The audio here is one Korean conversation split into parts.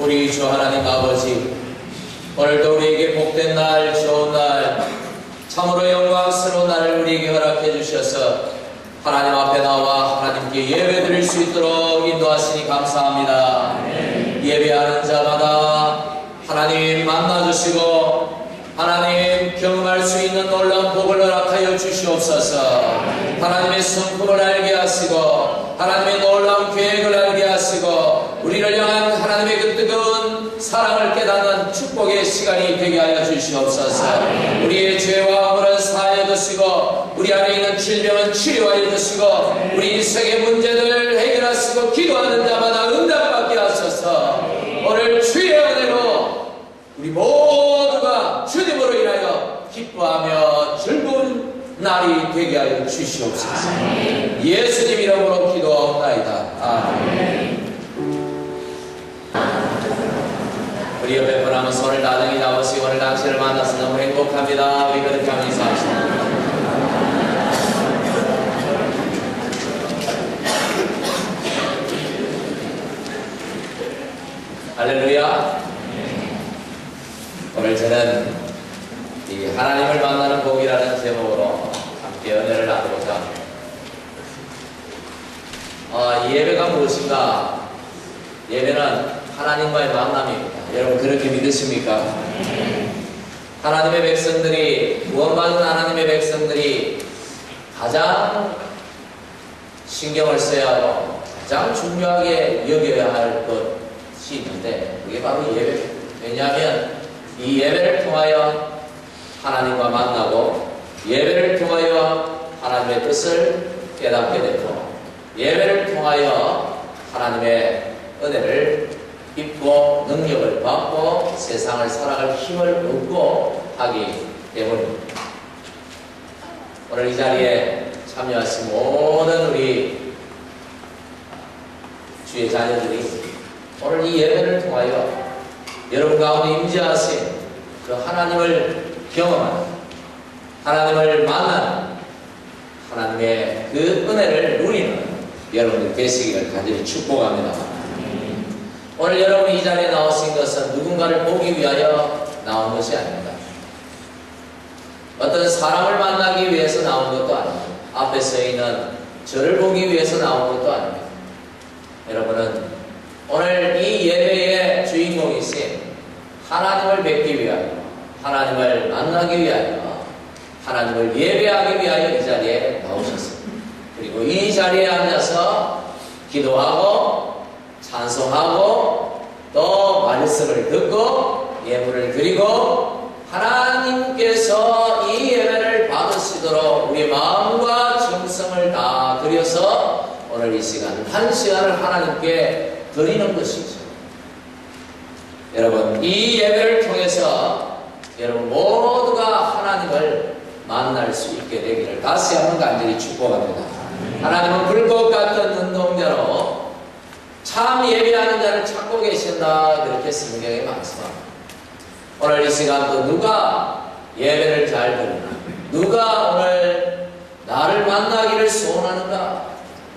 우리 주 하나님 아버지, 오늘도 우리에게 복된 날, 좋은 날, 참으로 영광스러운 날을 우리에게 허락해 주셔서 하나님 앞에 나와 하나님께 예배 드릴 수 있도록 인도하시니 감사합니다. 예배하는 자마다 하나님 만나주시고 하나님 경험할 수 있는 놀라운 복을 허락하여 주시옵소서. 하나님의 성품을 알게 하시고 하나님의 놀라운 계획을 알게 하시고 우리를 향한 하나님의 그 뜨거운 사랑을 깨닫는 축복의 시간이 되게 하여 주시옵소서. 우리의 죄와 허물은 사하여 주시고 우리 안에 있는 질병은 치료하여 주시고 우리 인생의 문제들을 해결하시고 기도하는 자마다 응답받게 하소서. 오늘 주의 은혜로 우리 모두가 주님으로 인하여 기뻐하며 즐거운 날이 되게 하여 주시옵소서. 예수님 이름으로 기도하옵나이다. 아멘. 우리 옆에 분하면 손을 나중히 잡으시고 오늘 당신을 만나서 너무 행복합니다. 우리 그렇게 하면 인사합시다. 할렐루야. 오늘 저는 이 하나님을 만나는 복이라는 제목으로 함께 은혜를 나누고자 합니다. 이 예배가 무엇인가? 예배는 하나님과의 만남입니다. 여러분 그렇게 믿으십니까? 하나님의 백성들이, 구원받은 하나님의 백성들이 가장 신경을 써야 하고 가장 중요하게 여겨야 할 것이 있는데 그게 바로 예배입니다. 왜냐하면 이 예배를 통하여 하나님과 만나고 예배를 통하여 하나님의 뜻을 깨닫게 되고 예배를 통하여 하나님의 은혜를 입고 능력을 받고 세상을 살아갈 힘을 얻고 하기 때문입니다. 오늘 이 자리에 참여하신 모든 우리 주의 자녀들이 오늘 이 예배를 통하여 여러분 가운데 임재하신 그 하나님을 경험하는 하나님을 만나는 하나님의 그 은혜를 누리는 여러분들 되시기를 간절히 축복합니다. 오늘 여러분이 이 자리에 나오신 것은 누군가를 보기 위하여 나온 것이 아닙니다. 어떤 사람을 만나기 위해서 나온 것도 아닙니다. 앞에 서 있는 저를 보기 위해서 나온 것도 아닙니다. 여러분은 오늘 이 예배의 주인공이신 하나님을 뵙기 위하여 하나님을 만나기 위하여 하나님을 예배하기 위하여 이 자리에 나오셨습니다. 그리고 이 자리에 앉아서 기도하고 찬송하고 또 말씀을 듣고 예물을 드리고 하나님께서 이 예배를 받으시도록 우리 마음과 정성을 다 드려서 오늘 이 시간 한 시간을 하나님께 드리는 것이죠. 여러분 이 예배를 통해서 여러분 모두가 하나님을 만날 수 있게 되기를 다시 한번 간절히 축복합니다. 하나님은 불꽃 같은 눈동자로 참 예배하는 자를 찾고 계신다 그렇게 성경에 말씀합니다. 오늘 이 시간도 누가 예배를 잘 드리나, 누가 오늘 나를 만나기를 소원하는가,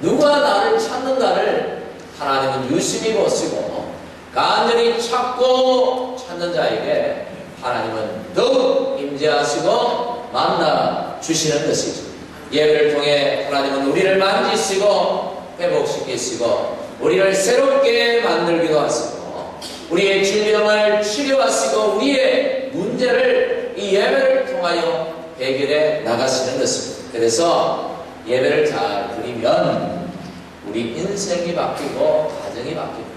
누가 나를 찾는가를 하나님은 유심히 보시고 간절히 찾고 찾는 자에게 하나님은 더욱 임재하시고 만나 주시는 것이죠. 예배를 통해 하나님은 우리를 만지시고 회복시키시고 우리를 새롭게 만들기도 하시고 우리의 질병을 치료하시고 우리의 문제를 이 예배를 통하여 해결해 나가시는 것입니다. 그래서 예배를 잘 드리면 우리 인생이 바뀌고 가정이 바뀝니다.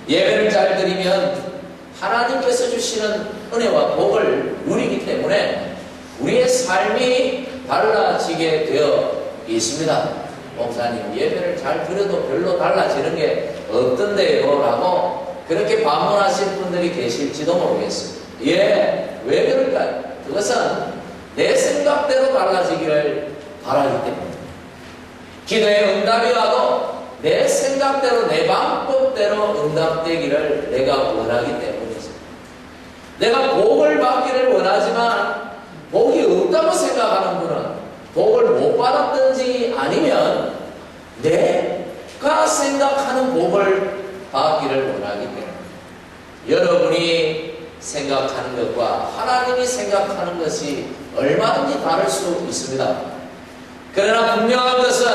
예배를 잘 드리면 하나님께서 주시는 은혜와 복을 누리기 때문에 우리의 삶이 달라지게 되어 있습니다. 목사님 예배를 잘 드려도 별로 달라지는 게 없던데요 라고 그렇게 반문하시는 분들이 계실지도 모르겠습니다. 왜 그럴까요? 그것은 내 생각대로 달라지기를 바라기 때문에 기도의 응답이 와도 내 생각대로 내 방법대로 응답되기를 내가 원하기 때문이죠. 내가 복을 받기를 원하지만 복이 없다고 생각하는 분은 복을 못 받았든지 아니면 내가 생각하는 복을 받기를 원하기 때문에 여러분이 생각하는 것과 하나님이 생각하는 것이 얼마든지 다를 수 있습니다. 그러나 분명한 것은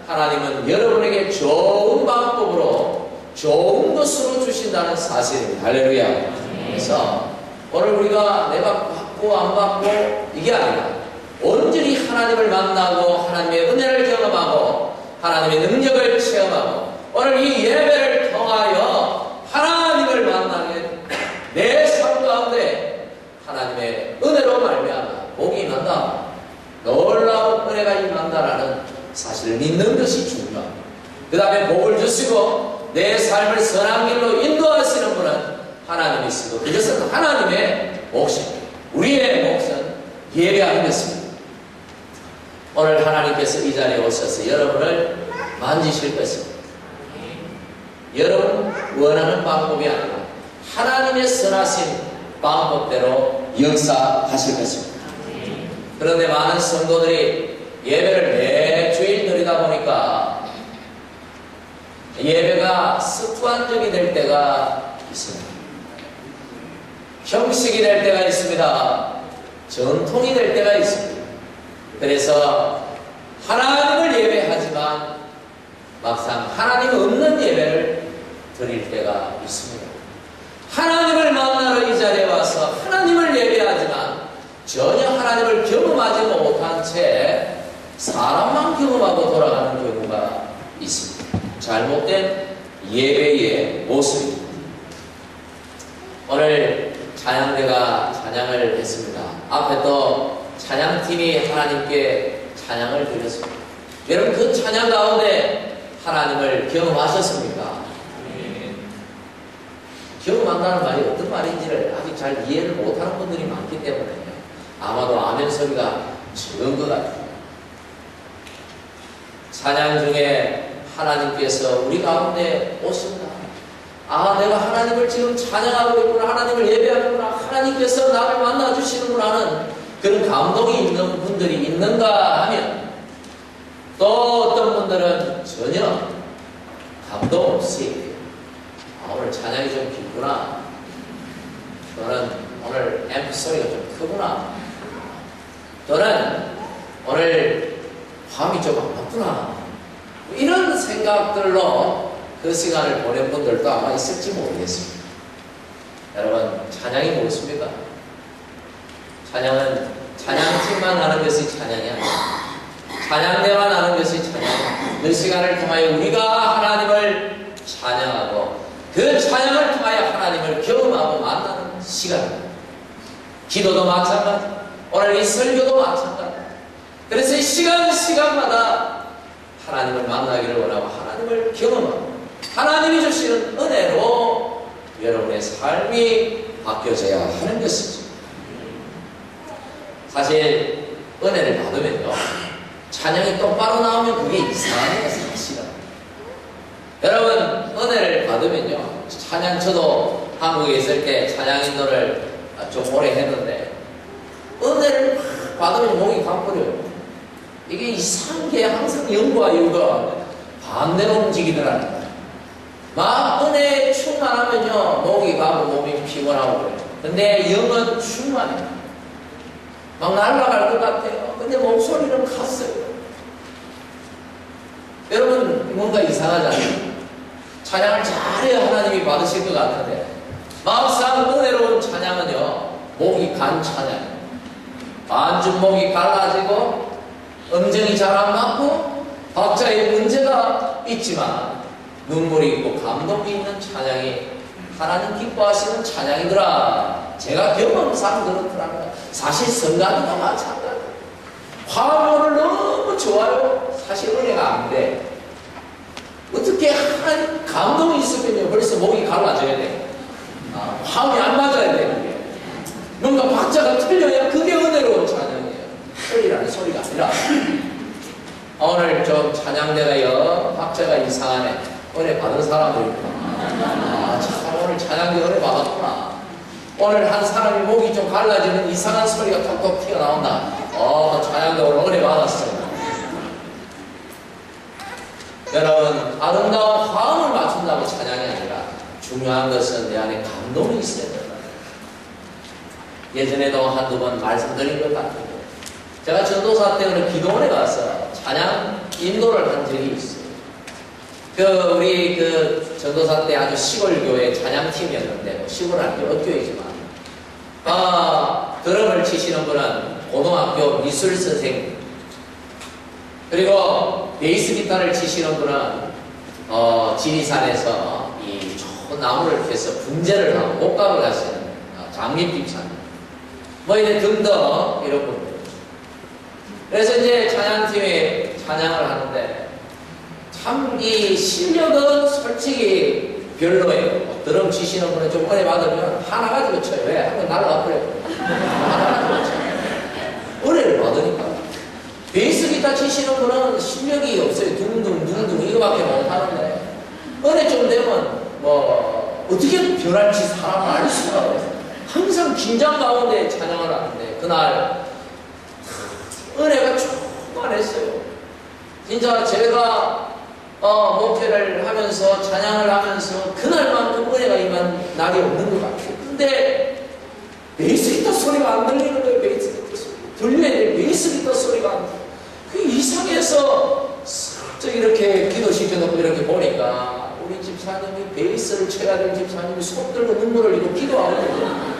하나님은 여러분에게 좋은 방법으로 좋은 것으로 주신다는 사실입니다. 할렐루야. 그래서 오늘 우리가 내가 받고 안 받고 이게 아니라 온전히 하나님을 만나고 하나님의 은혜를 경험하고 하나님의 능력을 체험하고 오늘 이 예배를 통하여 하나님을 만나게 내 삶 가운데 하나님의 은혜로 말미암아 복이 임한다, 놀라운 은혜가 임한다라는 사실을 믿는 것이 중요합니다. 그 다음에 복을 주시고 내 삶을 선한 길로 인도하시는 분은 하나님이시고 그것은 하나님의 몫입니다. 우리의 몫은 예배하는 것입니다. 오늘 하나님께서 이 자리에 오셔서 여러분을 만지실 것입니다. 여러분 원하는 방법이 아니라 하나님의 선하신 방법대로 역사하실 것입니다. 그런데 많은 성도들이 예배를 매주일 드리다 보니까 예배가 습관적이 될 때가 있습니다. 형식이 될 때가 있습니다. 전통이 될 때가 있습니다. 그래서 하나님을 예배하지만 막상 하나님 없는 예배를 드릴 때가 있습니다. 하나님을 만나러 이 자리에 와서 하나님을 예배하지만 전혀 하나님을 경험하지 못한 채 사람만 경험하고 돌아가는 경우가 있습니다. 잘못된 예배의 모습입니다. 오늘 찬양대가 찬양을 했습니다. 앞에 또 찬양팀이 하나님께 찬양을 드렸습니다. 여러분 그 찬양 가운데 하나님을 경험하셨습니까? 경험한다는 말이 어떤 말인지를 아직 잘 이해를 못하는 분들이 많기 때문에 아마도 아멘 소리가 적은 것 같아요. 찬양 중에 하나님께서 우리 가운데 오신다. 아, 내가 하나님을 지금 찬양하고 있구나, 하나님을 예배하는구나, 하나님께서 나를 만나주시는구나 하는 그런 감동이 있는 분들이 있는가 하면 또 어떤 분들은 전혀 감동 없이 오늘 찬양이 좀 깊구나, 또는 오늘 앰프 소리가 좀 크구나, 또는 오늘 밤이 좀 안 맞구나, 이런 생각들로 그 시간을 보낸 분들도 아마 있을지 모르겠습니다. 여러분 찬양이 무엇입니까? 찬양은 찬양팀만 하는 것이 찬양이 아니라 찬양대만 하는 것이 찬양이야. 그 시간을 통하여 우리가 하나님을 찬양하고 그 찬양을 통하여 하나님을 경험하고 만나는 시간입니다. 기도도 마찬가지, 오늘 이 설교도 마찬가지. 그래서 이 시간마다 하나님을 만나기를 원하고 하나님을 경험하고 하나님이 주시는 은혜로 여러분의 삶이 바뀌어져야 하는 것이죠. 사실 은혜를 받으면요, 찬양이 똑바로 나오면 그게 이상한 게 사실은. 여러분 은혜를 받으면요, 찬양, 저도 한국에 있을 때 찬양 인도를 좀 오래 했는데 은혜를 받으면 목이 가버려요. 이게 이상한 게 항상 영과 유가 반대로 움직이더라는 거예요. 막 은혜에 충만하면요 목이 가고 몸이 피곤하고 그래요. 근데 영은 충만해요. 막 날아갈 것 같아요. 근데 목소리는 갔어요. 여러분 뭔가 이상하잖아요. 찬양을 잘해야 하나님이 받으실 것 같은데 막상 은혜로운 찬양은요 목이 간 찬양이에요. 반쯤 목이 갈라지고 음정이 잘 안 맞고 박자에 문제가 있지만 눈물이 있고 감동이 있는 찬양이 하나님 기뻐하시는 찬양이더라. 제가 경험상 그렇더라고요. 사실 성가대도 마찬가지예요. 화음을 너무 좋아요. 사실 은혜가 안 돼. 어떻게 하나님 감동이 있으면요 벌써 목이 갈라져야 돼. 화음이 안 맞아야 돼. 그게 뭔가 박자가 틀려야 그게 은혜로운 찬양이에요. 소리라는 소리가 아니라. 오늘 좀 찬양대가요 박자가 이상하네. 은혜 받은 사람도 있구나. 참 오늘 찬양대 은혜 받았구나. 오늘 한 사람이 목이 좀 갈라지는 이상한 소리가 톡톡 튀어나온다. 찬양대 오늘 은혜 받았어요. 여러분 아름다운 화음을 맞춘다고 찬양이 아니라 중요한 것은 내 안에 감동이 있어야 된다. 예전에도 한두 번 말씀드린 것 같은데, 제가 전도사 때는 기도원에 가서 찬양 인도를 한 적이 있어요. 우리 전도사 때 아주 시골 교회 찬양팀이었는데, 시골 아니고 업교이지만, 드럼을 치시는 분은 고등학교 미술 선생님, 그리고 베이스 기타를 치시는 분은 지리산에서 이 좋은 나무를 캐서 분재를 하고 목각을 하시는 장립 집사님, 뭐 이제 등등 이런 분들. 그래서 이제 찬양팀에 찬양을 하는데 참 이 실력은 솔직히 별로예요. 드럼 치시는 분은 좀 은혜 받으면 하나 가지고 쳐요. 왜? 한번 날아가 버려요. 하나 가지고 쳐요. 은혜를 받으니까. 베이스 기타 치시는 분은 실력이 없어요. 둥둥 이거밖에 못하는데 은혜 좀 되면 뭐 어떻게 변할지 사람을 알 수가 없어요. 항상 긴장 가운데 찬양을 하는데 그날 은혜가 충만했어요. 진짜 제가 목회를 하면서 찬양을 하면서 그날만큼 은혜가 임한 날이 없는 것 같아요. 근데 베이스 기타 소리가 안 들리는 거예요. 베이스 기타 소리 들려야 돼. 베이스 기타 소리가 안 들려요. 그 이상해서 슬쩍 이렇게 기도시켜놓고 이렇게 보니까 우리 집사님이 베이스를 쳐야 될 집사님이 손 들고 눈물을 흘리고 기도하고 있거든요.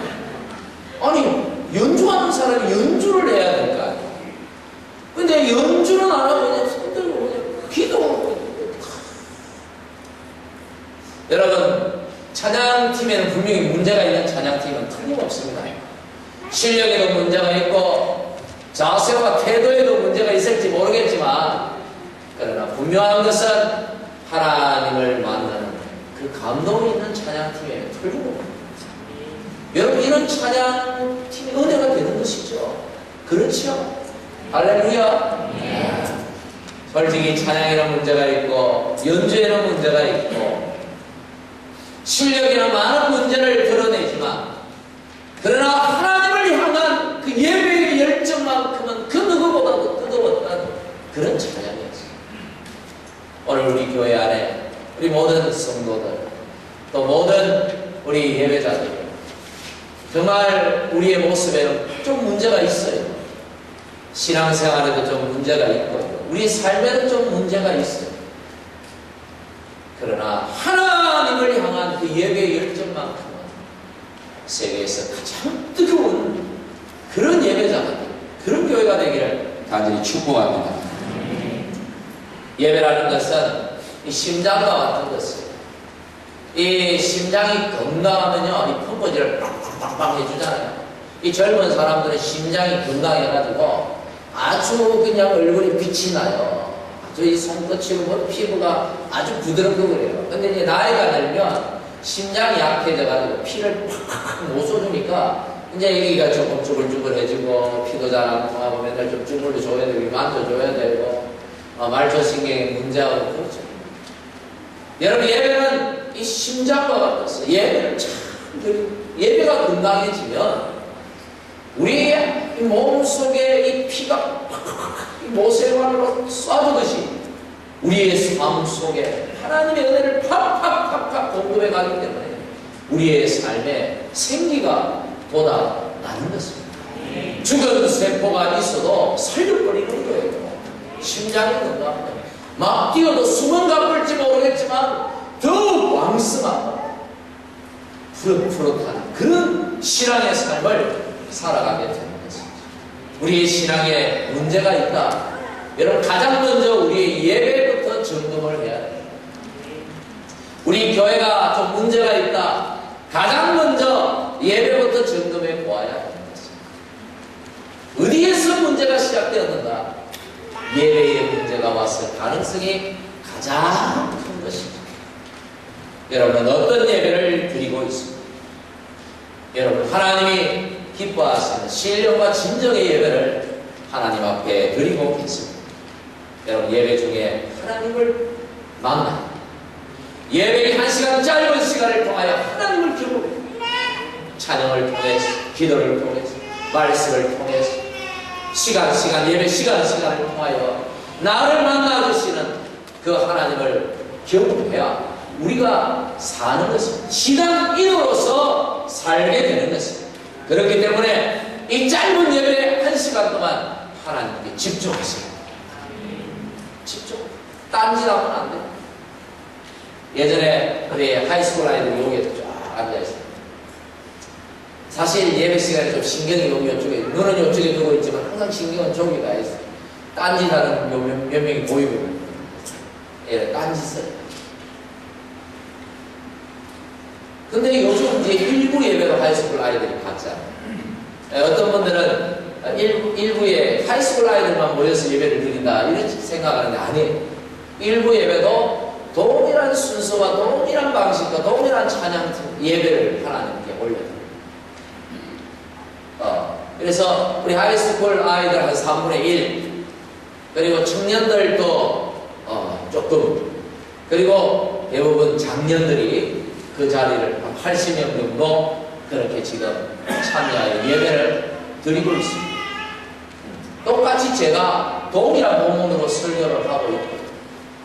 아니 연주하는 사람이 연주를 해야 될까? 근데 연주는 안 하고 그냥 손 들고 그냥 기도하고 있거든요. 여러분, 찬양팀에는 분명히 문제가 있는 찬양팀은 틀림없습니다. 실력에도 문제가 있고 자세와 태도에도 문제가 있을지 모르겠지만, 그러나 분명한 것은 하나님을 만나는 그 감동이 있는 찬양팀에 틀림없습니다. 여러분, 이런 찬양팀이 은혜가 되는 것이죠. 그렇죠? 할렐루야. 솔직히 찬양에는 문제가 있고 연주에는 문제가 있고 실력에는 많은 문제를 드러내지만, 그러나 하나님을 향한 그 예배의 열정만큼은 그 누구보다도 뜨거웠던 그런 찬양이었어요. 오늘 우리 교회 안에 우리 모든 성도들, 또 모든 우리 예배자들, 정말 우리의 모습에는 좀 문제가 있어요. 신앙생활에도 좀 문제가 있고 우리 삶에는 좀 문제가 있어요. 그러나 하나님을 향한 그 예배의 열정만큼은 세계에서 가장 뜨거운 그런 예배자가 되고 그런 교회가 되기를 간절히 축복합니다. 예배라는 것은 이 심장과 같은 것이에요. 이 심장이 건강하면요, 이 펌프질을 빵빵빵 해주잖아요. 이 젊은 사람들은 심장이 건강해가지고 아주 그냥 얼굴이 빛이 나요. 아주 이 손끝이 피부가 아주 부드럽고 그래요. 근데 이제 나이가 들면 심장이 약해져가지고 피를 팍팍 못 쏘주니까 이제 여기가 조금 쭈글쭈글해지고 피도 잘 안 통하고 맨날 좀 쭈글러 줘야 되고 만져줘야 되고 말초신경에 문제하고 그렇죠. 여러분, 예배는 이 심장과 같았어요. 예배를 예배가 건강해지면 우리의 몸 속에 이 피가 이 모세관으로 쏴주듯이 우리의 삶 속에 하나님의 은혜를 팍팍팍팍 공급해 가기 때문에 우리의 삶에 생기가 돋아나는 것입니다. 죽은 세포가 있어도 살려버리는 거예요. 심장이 건강합니다. 막 뛰어도 숨은 가쁠지 모르겠지만 더욱 왕성하고 푸릇푸릇한 그런 신앙의 삶을 살아가게 되는 것입니다. 우리의 신앙에 문제가 있다. 여러분, 가장 먼저 우리의 예배부터 점검을 해야 됩니다. 우리 교회가 좀 문제가 있다. 가장 먼저 예배부터 점검해 보아야 하는 것입니다. 어디에서 문제가 시작되었는가? 예배의 문제가 왔을 가능성이 가장 큰 것입니다. 여러분은 어떤 예배를 드리고 있습니까? 여러분, 하나님이 기뻐하시는 신령과 진정의 예배를 하나님 앞에 드리고 있습니다. 여러분, 예배 중에 하나님을 만나 예배의 한 시간 짧은 시간을 통하여 하나님을 경험해 찬양을 통해서, 기도를 통해서, 말씀을 통해서 예배 시간을 통하여 나를 만나주시는 그 하나님을 경험해야 우리가 사는 것입니다. 신앙인으로서 살게 되는 것입니다. 그렇기 때문에 이 짧은 예배 1시간 동안 하나님께 집중하세요. 집중. 딴짓하면 안 돼요. 예전에 우리 하이스쿨 아이들이 여기에 쫙 앉아있어요. 사실 예배 시간에 좀 신경이 여기 이쪽에, 눈은 이쪽에 두고 있지만 항상 신경은 저기 가 있어요. 딴짓하는 몇 명이 보이고, 예, 딴짓을. 근데 요즘 이제 일부 예배로 하이스쿨 아이들이 갔잖아요. 예, 어떤 분들은 일부에 하이스쿨 아이들만 모여서 예배를 드린다 이런 생각하는데 아니에요. 일부 예배도 동일한 순서와 동일한 방식과 동일한 찬양 예배를 하나님께 올려드립니다. 그래서 우리 하이스쿨 아이들 한 3분의 1 그리고 청년들도 조금 그리고 대부분 장년들이 그 자리를 한 80명 정도 그렇게 지금 참여하여 예배를 드리고 있습니다. 똑같이 제가 동일한 본문으로 설교를 하고 있고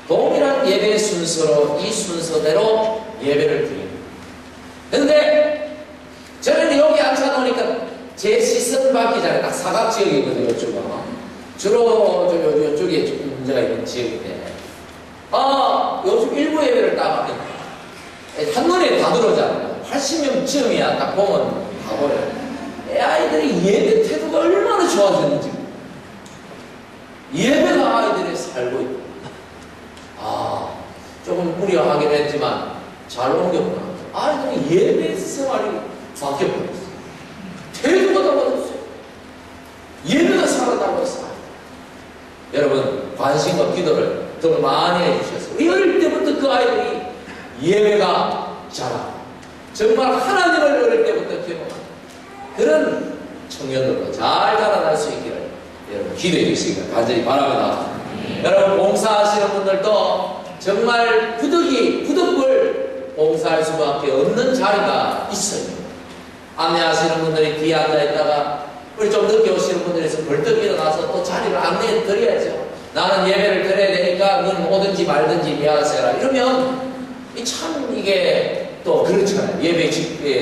동일한 예배 순서로 이 순서대로 예배를 드립니다. 그런데 저는 여기 앉아놓으니까 제 시선 받기 전에 딱 사각지역이거든요. 이쪽은 주로 이쪽에 조금 문제가 있는 지역인데 요즘 일부 예배를 딱 하니까 한눈에 다 들어오잖아요. 80명쯤이야 딱 보면 다 보여요. 아이들이 예배 태도가 얼마나 좋아졌는지 예배가 아이들이 살고 있고 조금 우려하긴 했지만 잘 옮겼구나. 아이들이 예배 생활이 바뀌어버렸어요. 태도가 달라졌어요. 예배가 살아나고 있어요. 여러분 관심과 기도를 더 많이 해주셔서 우리 어릴 때부터 그 아이들이 예배가 자라 정말 하나님을 어릴 때부터 경험하는 그런 청년들로 잘 자라날 수 있기를 여러분 기도해 주시기를 간절히 바랍니다. 여러분 봉사하시는 분들도 정말 부득불 봉사할 수밖에 없는 자리가 있어요. 안내하시는 분들이 뒤에 앉아있다가 우리 좀 늦게 오시는 분들에서 벌떡 일어나서 또 자리를 안내해 드려야죠. 나는 예배를 드려야 되니까 너는 오든지 말든지 미안하세요. 이러면 참 이게 또 그렇잖아요. 예배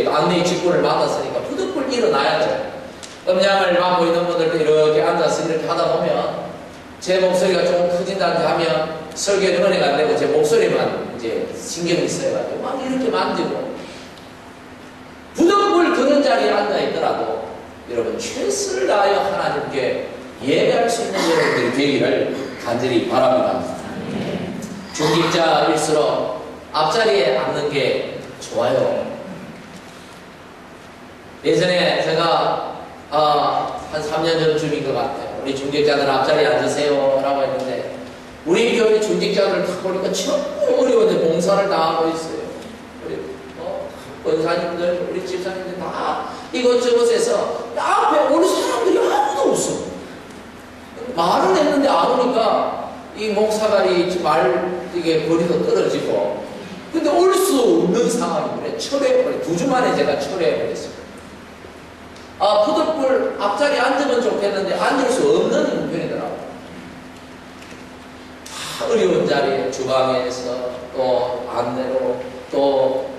안내 직분을 맡았으니까 부득불 일어나야죠. 음량을 맡고 있는 분들도 이렇게 앉아서 이렇게 하다 보면 제 목소리가 조금 커진다는데 하면 설교는 은혜가 안 되고 제 목소리만 이제 신경이 써가지고 막 이렇게 만들고 부득불 그런 자리에 앉아있더라도 여러분 최선을 다하여 하나님께 예배할 수 있는 여러분들이 되기를 간절히 바랍니다. 중직자일수록 앞자리에 앉는 게 좋아요. 예전에 제가 한 3년 전쯤인 것 같아요. 우리 중직자들 앞자리에 앉으세요 라고 했는데 우리 교회 중직자들 딱 보니까 전부 어려운데 봉사를 다 하고 있어요. 우리 권사님들, 우리 집사님들 다 이것저것에서 앞에 오는 사람들이 아무도 없어. 말은 했는데 안 오니까 이 목사발이 이게 거리도 떨어지고 근데 올 수 없는 상황이 그래. 철회해버려. 2주 만에 제가 철회해버렸어요. 부득불 앞자리에 앉으면 좋겠는데 앉을 수 없는 형편이더라고요. 어려운 자리에 주방에서 또 안내로 또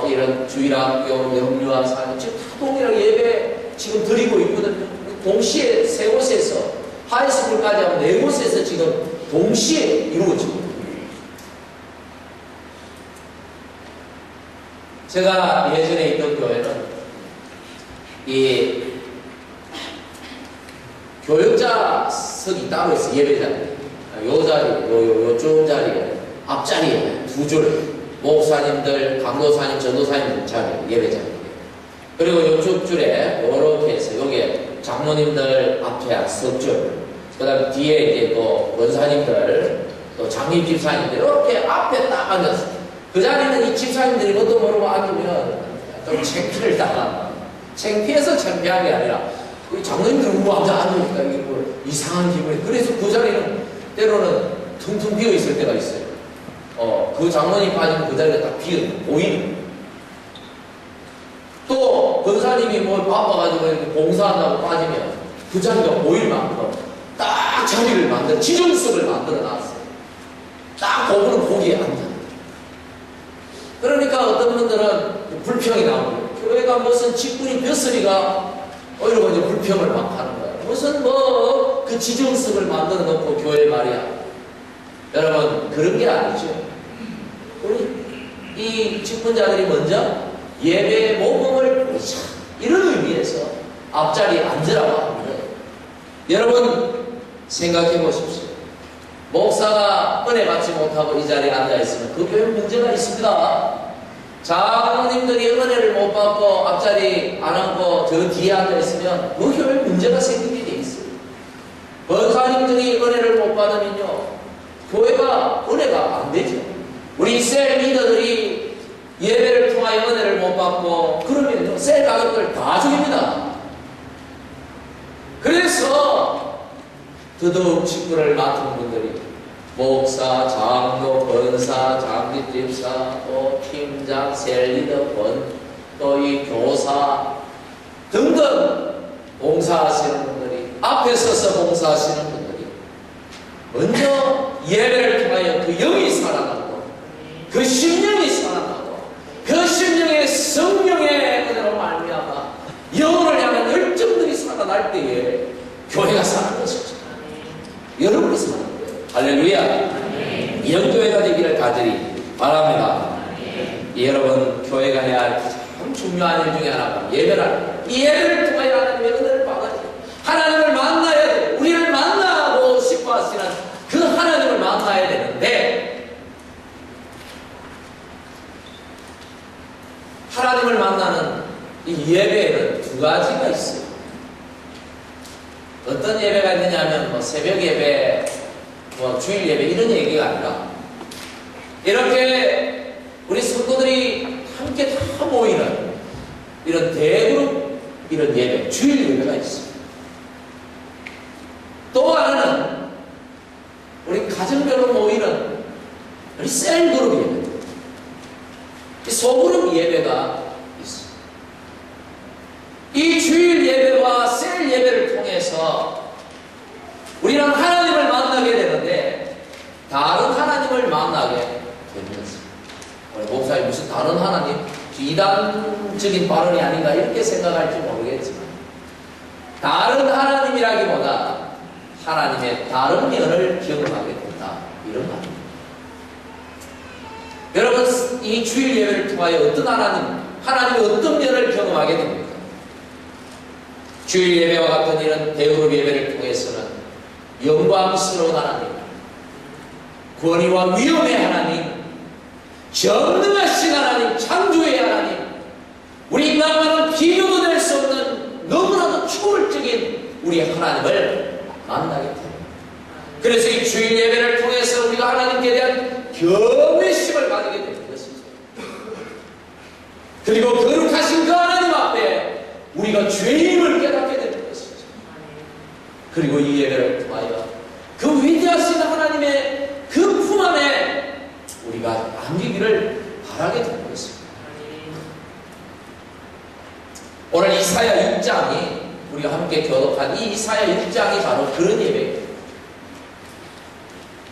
이런 주일학교 명류와 사회 지금 다 동일하게 예배 지금 드리고 있거든요. 동시에 3곳에서 하이스쿨까지 하면 4곳에서 지금 동시에 이루어지고 제가 예전에 있던 교회는 이 교역자석이 따로 있어요. 예배자리 요 자리, 요쪽 자리에 앞자리에 2줄 목사님들, 강도사님, 전도사님들 자리 예배자리 그리고 요쪽 줄에 요렇게 해서 여기에 장로님들 앞에 석 줄 그 다음에 뒤에 이제 또 원사님들 또 장립 집사님들 이렇게 앞에 딱 앉았어요. 그 자리는 이 집사님들이 뭣도 모르고 앉으면 좀 창피를 당한다. 창피해서 창피한 게 아니라 우리 장로님들은 앉으니까 이게 뭐 이상한 기분이 그래서 그 자리는 때로는 퉁퉁 비어 있을 때가 있어요. 그 장로님 빠지면 그 자리가 딱 보이는 또 권사님이 뭐 바빠가지고 이렇게 봉사한다고 빠지면 그 자리가 보일 만큼 딱 자리를 지정석을 만들어 놨어요. 딱 그분은 거기에 앉아. 그러니까 어떤 분들은 불평이 나오고, 교회가 무슨 직분이 벼슬이가 이러고 이제 불평을 막 하는 거예요. 무슨 그 지정석을 만들어 놓고 교회 말이야. 여러분, 그런 게 아니죠. 우리 이 직분자들이 먼저 예배의 모범을 보이자, 이런 의미에서 앞자리에 앉으라고 하는 거예요. 여러분, 생각해 보십시오. 목사가 은혜 받지 못하고 이 자리에 앉아있으면 그 교회 문제가 있습니다. 장로님들이 은혜를 못 받고 앞자리 안 앉고 저 뒤에 앉아있으면 그 교회 문제가 생기게 돼 있어요. 권사님들이 은혜를 못 받으면요, 교회가 은혜가 안 되죠. 우리 셀 리더들이 예배를 통하여 은혜를 못 받고 그러면요, 셀 가족들 다 죽입니다. 그래서 더더욱 직분을 맡은 분들이 목사, 장로, 권사, 장기집사, 또 팀장, 셀리더, 또 이 교사 등등 봉사하시는 분들이, 앞에 서서 봉사하시는 분들이 먼저 예배를 통하여 그 영이 살아나고, 그 심령이 살아나고, 그 심령의 성령의 은혜로 말미암아 영혼을 향한 열정들이 살아날 때에 교회가 사는 것이죠. 여러분이 사는 거예요. 할렐루야. 이런 교회가 되기를 간절히 바랍니다. 여러분, 교회가 해야 할 가장 중요한 일 중에 하나가 예배라는, 이 예배를 통하여 하나님의 은혜를 받아야 돼요. 하나님을 만나야 돼요. 우리를 만나고 싶어 하시는 그 하나님을 만나야 되는데, 하나님을 만나는 이 예배에는 두 가지가 있어요. 어떤 예배가 있느냐 하면 새벽 예배, 주일 예배 이런 얘기가 아니라, 이렇게 우리 성도들이 함께 다 모이는 이런 대그룹, 이런 예배, 주일 예배가 있어요. 또 하나는 우리 가정별로 모이는 우리 셀그룹 예배, 이 소그룹 예배가 있어요. 이 주일 예배와 셀 예배를 통해서 우리는 하나님을 만나게 되는데, 다른 하나님을 만나게 되는 것입니다. 우리 목사님 무슨 다른 하나님? 이단적인 발언이 아닌가 이렇게 생각할지 모르겠지만, 다른 하나님이라기보다 하나님의 다른 면을 경험하게 된다, 이런 말입니다. 여러분, 이 주일 예배를 통하여 어떤 하나님의 어떤 면을 경험하게 됩니까? 주일 예배와 같은 이런 대그룹 예배를 통해서는 영광스러운 하나님, 권위와 위엄의 하나님, 전능하신 하나님, 창조의 하나님, 우리 인간과는 비교도 될 수 없는 너무나도 초월적인 우리 하나님을 만나게 됩니다. 그래서 이 주일 예배를 통해서 우리가 하나님께 대한 경외심을 가지게 되는 것이죠. 그리고 거룩하신 그 하나님 앞에 우리가 죄임을 깨닫게 되는 것이죠. 그리고 이 예배를 통하여 그 위대하신 하나님의 그 품 안에 우리가 안기기를 바라게 되는 것입니다. 오늘 이사야 6장이, 우리가 함께 교독한 이 이사야 6장이 바로 그런 예배예요.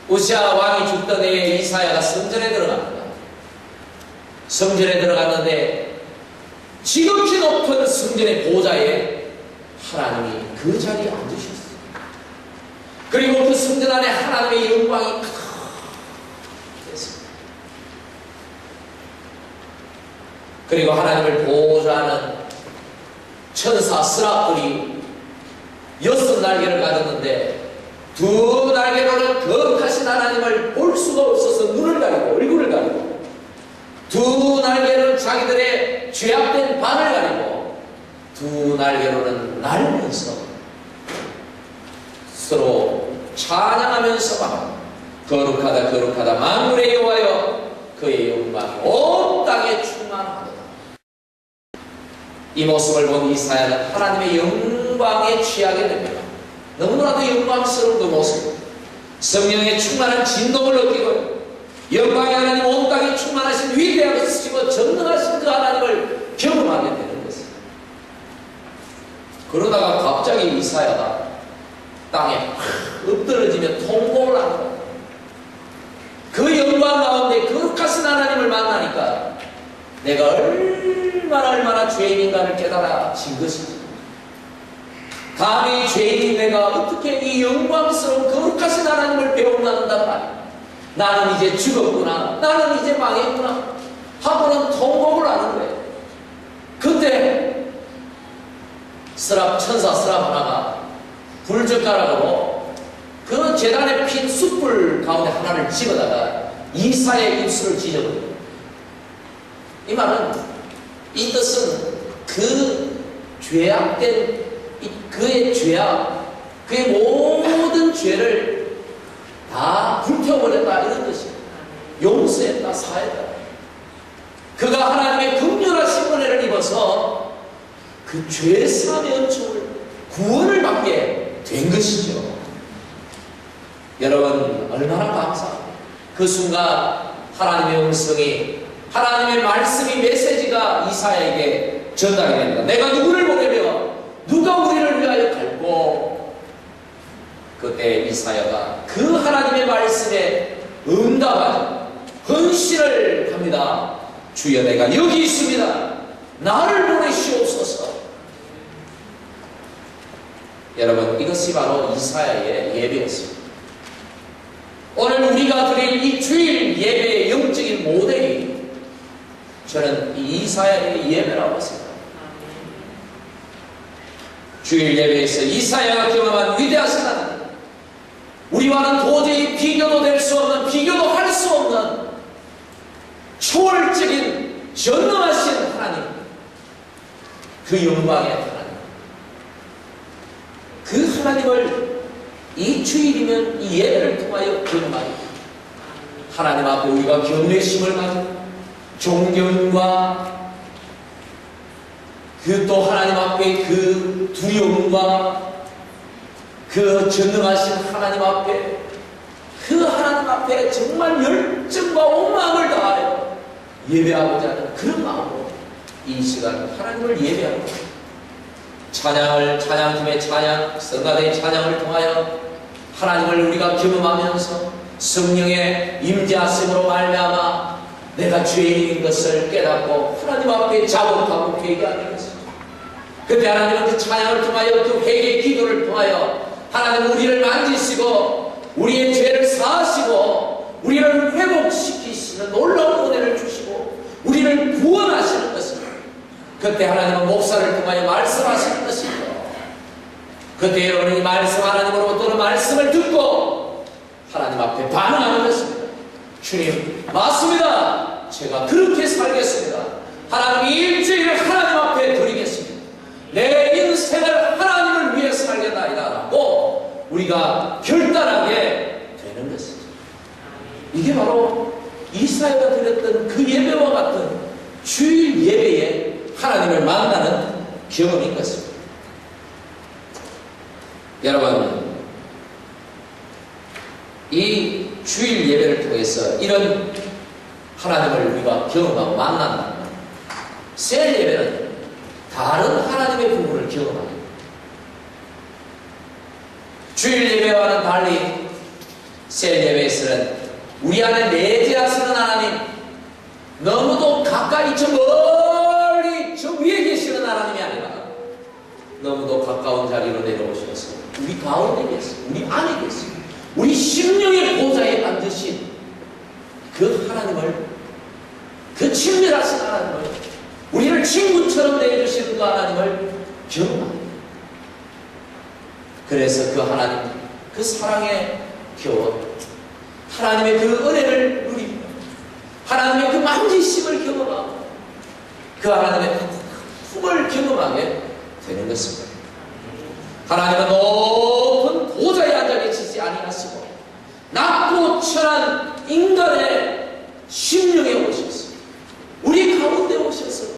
우시아 왕이 죽던 해에 이사야가 성전에 들어갑니다. 성전에 들어갔는데 지극히 높은 성전의 보좌에 하나님이 그 자리에 앉으셨어요. 그리고 그 성전 안에 하나님의 영광이 가득했습니다. 그리고 하나님을 보호하는 천사 스라플이 6날개를 가졌는데, 두 날개로는 거룩하신 하나님을 볼 수가 없어서 눈을 가리고 얼굴을 가리고, 두 날개로는 자기들의 죄악된 발을 가리고, 두 날개로는 날면서 서로 찬양하면서 막 거룩하다 거룩하다 만물의 여호와여 그의 영광이 온 땅에 충만하도다. 이 모습을 본 이사야는 하나님의 영광에 취하게 됩니다. 너무나도 영광스러운 그 모습, 성령의 충만한 진동을 느끼고 영광의 하나님, 온 땅에 충만하신 위대하시고 전능하신 그 하나님을 경험하게 되는 것입니다. 그러다가 갑자기 이사야가 땅에 엎드러지며 통곡을 하는 거예요. 그 영광 가운데 거룩하신 하나님을 만나니까 내가 얼마나 죄인인가를 깨달아진 것이지. 감히 죄인인 내가 어떻게 이 영광스러운 거룩하신 하나님을 배움나는단 말이야. 나는 이제 죽었구나, 나는 이제 망했구나 하고는 통곡을 하는 거예요. 그때 천사 스랍 하나가 불젓가락으로 그 제단에 핀 숯불 가운데 하나를 집어다가 이사야의 입술을 찢어버려요. 이 말은, 이 뜻은 그 죄악된 그의 죄악, 그의 모든 죄를 다 불태워버렸다, 이런 뜻이에요. 용서했다, 사했다. 그가 하나님의 긍휼하신 은혜를 입어서 그 죄사함의 은총을, 구원을 받게 된 것이죠. 여러분, 얼마나 감사합니다. 그 순간 하나님의 음성이, 하나님의 말씀이, 메시지가 이사야에게 전달이 됩니다. 내가 누구를 보내며 누가 우리를 위하여 갈고. 그때 이사야가 그 하나님의 말씀에 응답하는 헌신을 합니다. 주여, 내가 여기 있습니다. 나를 보내시옵소서. 여러분, 이것이 바로 이사야의 예배였습니다. 오늘 우리가 드릴 이 주일 예배의 영적인 모델이 저는 이 이사야의 예배라고 생각합니다. 주일 예배에서 이사야가 경험한 위대하신 하나님, 우리와는 도저히 비교도 될 수 없는, 비교도 할 수 없는 초월적인 전능하신 하나님, 그 영광의 하나님, 그 하나님을 이 주일이면 이 예배를 통하여 경험하니 하나님 앞에 우리가 경외심을 가지고 존경과 그 또 하나님 앞에 그 두려움과 그 전능하신 하나님 앞에, 그 하나님 앞에 정말 열정과 온 마음을 다하여 예배하고자 하는 그런 마음으로 이 시간 하나님을 예배하고, 찬양팀의 찬양, 성가대의 찬양을 통하여 하나님을 우리가 경험하면서 성령의 임재하심으로 말미암아 내가 죄인인 것을 깨닫고 하나님 앞에 자복하고 회개하는 것입니다. 그때 하나님은 그 찬양을 통하여, 그 회개의 기도를 통하여 하나님은 우리를 만지시고 우리의 죄를 사하시고 우리를 회복시키시는 놀라운 은혜를 주시고 우리를 구원하시는 것입니다. 그때 하나님은 목사를 통하여 말씀하시는 것입니다. 그때 여러분은 이 말씀, 하나님으로부터 말씀을 듣고 하나님 앞에 반응하는 것입니다. 주님, 맞습니다. 제가 그렇게 살겠습니다. 하나님 일주일을 하나님 앞에 드리겠습니다. 내 인생을 하나님을 위해 살겠나이다 라고 우리가 결단하게 되는 것입니다. 이게 바로 이사야가 드렸던 그 예배와 같은 주일 예배에 하나님을 만나는 경험인 것입니다. 여러분, 이 주일 예배를 통해서 이런 하나님을 우리가 경험하고 만난다. 셀 예배는 다른 하나님의 부분을 경험합니다. 주일 예배와는 달리 셀 예배에서는 우리 안에 내재하시는 하나님, 너무도 가까이 저 멀리 저 위에 계시는 하나님이 아니라 너무도 가까운 자리로 내려오셔서 우리 가운데 계시고 우리 안에 계시고 우리 심령의 보좌에 앉으신 그 하나님을, 그 친밀하신 하나님을, 우리를 친구처럼 내주시는 그 하나님을 경험합니다. 그래서 그 하나님, 그 사랑에 겨워 하나님의 그 은혜를 누리며 하나님의 그 만지심을 경험하고 그 하나님의 품을 경험하게 되는 것입니다. 하나님은 높은 보좌에 앉아 계시지 아니하시고 낮고 천한 인간의